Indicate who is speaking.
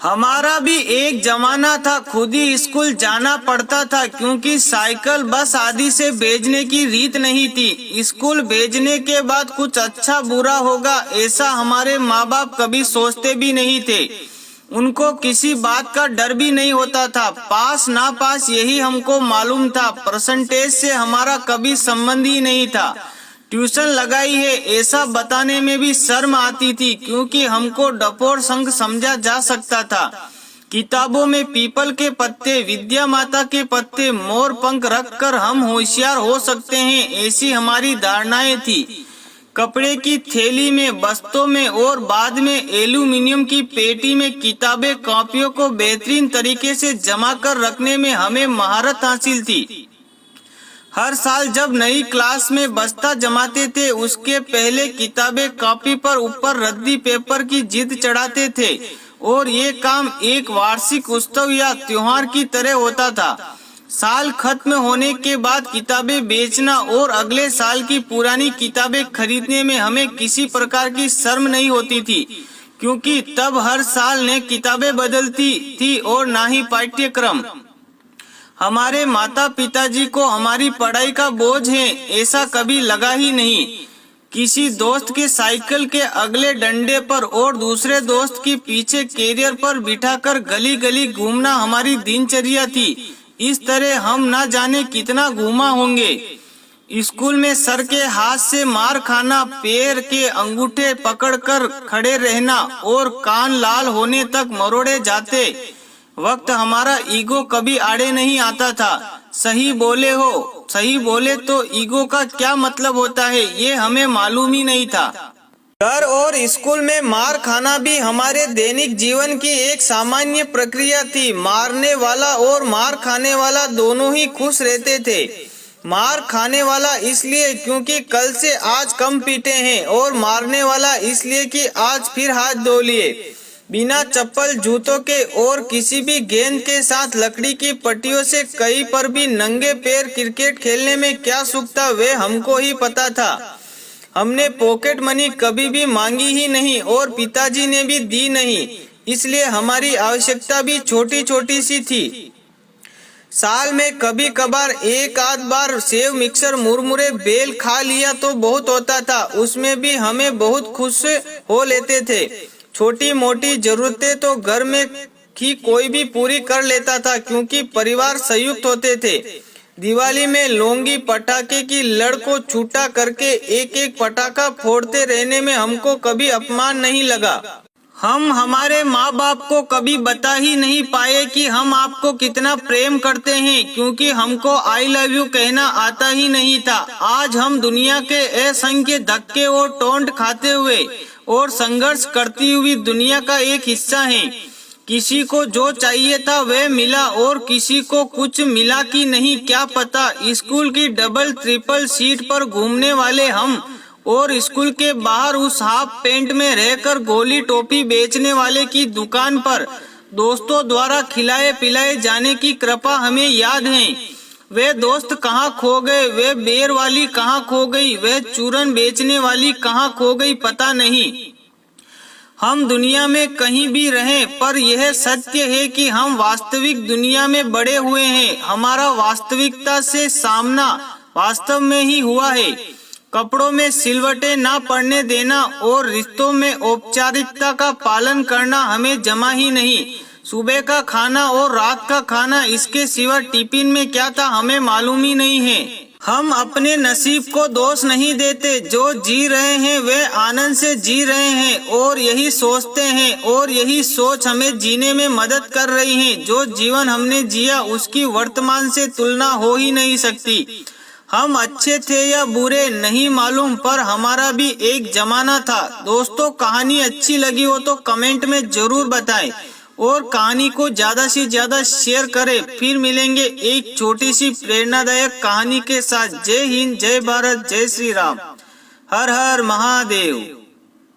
Speaker 1: हमारा भी एक जमाना था, खुद ही स्कूल जाना पड़ता था क्योंकि साइकिल बस आदि से भेजने की रीत नहीं थी। स्कूल भेजने के बाद कुछ अच्छा बुरा होगा ऐसा हमारे माँ बाप कभी सोचते भी नहीं थे। उनको किसी बात का डर भी नहीं होता था। पास ना पास यही हमको मालूम था। परसेंटेज से हमारा कभी संबंध ही नहीं था। ट्यूशन लगाई है ऐसा बताने में भी शर्म आती थी क्योंकि हमको डपोर संघ समझा जा सकता था। किताबों में पीपल के पत्ते, विद्या माता के पत्ते, मोर पंख रखकर हम होशियार हो सकते हैं ऐसी हमारी धारणाएं थी। कपड़े की थैली में, बस्तों में और बाद में एल्यूमिनियम की पेटी में किताबें कॉपियों को बेहतरीन तरीके से जमा कर रखने में हमें महारत हासिल थी। हर साल जब नई क्लास में बस्ता जमाते थे उसके पहले किताबें कॉपी पर ऊपर रद्दी पेपर की जिद चढ़ाते थे और ये काम एक वार्षिक उत्सव या त्योहार की तरह होता था। साल खत्म होने के बाद किताबें बेचना और अगले साल की पुरानी किताबें खरीदने में हमें किसी प्रकार की शर्म नहीं होती थी क्योंकि तब हर साल नई किताबें बदलती थी और ना ही पाठ्यक्रम। हमारे माता पिताजी को हमारी पढ़ाई का बोझ है ऐसा कभी लगा ही नहीं। किसी दोस्त के साइकिल के अगले डंडे पर और दूसरे दोस्त की पीछे कैरियर पर बिठाकर गली गली घूमना हमारी दिनचर्या थी। इस तरह हम ना जाने कितना घूमा होंगे। स्कूल में सर के हाथ से मार खाना, पैर के अंगूठे पकड़कर खड़े रहना और कान लाल होने तक मरोड़े जाते वक्त हमारा ईगो कभी आड़े नहीं आता था। सही बोले तो ईगो का क्या मतलब होता है ये हमें मालूम ही नहीं था। घर और स्कूल में मार खाना भी हमारे दैनिक जीवन की एक सामान्य प्रक्रिया थी। मारने वाला और मार खाने वाला दोनों ही खुश रहते थे। मार खाने वाला इसलिए क्योंकि कल से आज कम पीटे हैं और मारने वाला इसलिए कि आज फिर हाथ धो लिए। बिना चप्पल जूतों के और किसी भी गेंद के साथ लकड़ी की पट्टियों से कहीं पर भी नंगे पैर क्रिकेट खेलने में क्या सुख था वे हमको ही पता था। हमने पॉकेट मनी कभी भी मांगी ही नहीं और पिताजी ने भी दी नहीं, इसलिए हमारी आवश्यकता भी छोटी छोटी सी थी। साल में कभी कभार एक आध बार सेव, मिक्सर, मुरमुरे, बेल खा लिया तो बहुत होता था। उसमें भी हमें बहुत खुश हो लेते थे। छोटी मोटी जरूरतें तो घर में ही कोई भी पूरी कर लेता था क्योंकि परिवार संयुक्त होते थे। दिवाली में लौंगी पटाखे की लड़ को छूटा करके एक एक पटाखा फोड़ते रहने में हमको कभी अपमान नहीं लगा। हम हमारे माँ बाप को कभी बता ही नहीं पाए कि हम आपको कितना प्रेम करते हैं क्योंकि हमको आई लव यू कहना आता ही नहीं था। आज हम दुनिया के असंख्य धक्के और टोंट खाते हुए और संघर्ष करती हुई दुनिया का एक हिस्सा हैं। किसी को जो चाहिए था वह मिला और किसी को कुछ मिला कि नहीं क्या पता। स्कूल की डबल ट्रिपल सीट पर घूमने वाले हम और स्कूल के बाहर उस हाफ पैंट में रहकर गोली टोपी बेचने वाले की दुकान पर दोस्तों द्वारा खिलाए पिलाए जाने की कृपा हमें याद है। वे दोस्त कहाँ खो गए, वे बेर वाली कहाँ खो गई, वे चूरन बेचने वाली कहाँ खो गई पता नहीं। हम दुनिया में कहीं भी रहें पर यह सत्य है कि हम वास्तविक दुनिया में बड़े हुए हैं। हमारा वास्तविकता से सामना वास्तव में ही हुआ है। कपड़ों में सिलवटें ना पड़ने देना और रिश्तों में औपचारिकता का पालन करना हमें जमा ही नहीं। सुबह का खाना और रात का खाना, इसके सिवा टिफिन में क्या था हमें मालूम ही नहीं है। हम अपने नसीब को दोष नहीं देते। जो जी रहे हैं वे आनंद से जी रहे हैं और यही सोचते हैं और यही सोच हमें जीने में मदद कर रही है। जो जीवन हमने जिया उसकी वर्तमान से तुलना हो ही नहीं सकती। हम अच्छे थे या बुरे नहीं मालूम पर हमारा भी एक जमाना था। दोस्तों, कहानी अच्छी लगी हो तो कमेंट में जरूर बताएं और कहानी को ज्यादा से ज्यादा शेयर करें। फिर मिलेंगे एक छोटी सी प्रेरणादायक कहानी के साथ। जय हिंद, जय भारत, जय श्री राम, हर हर महादेव।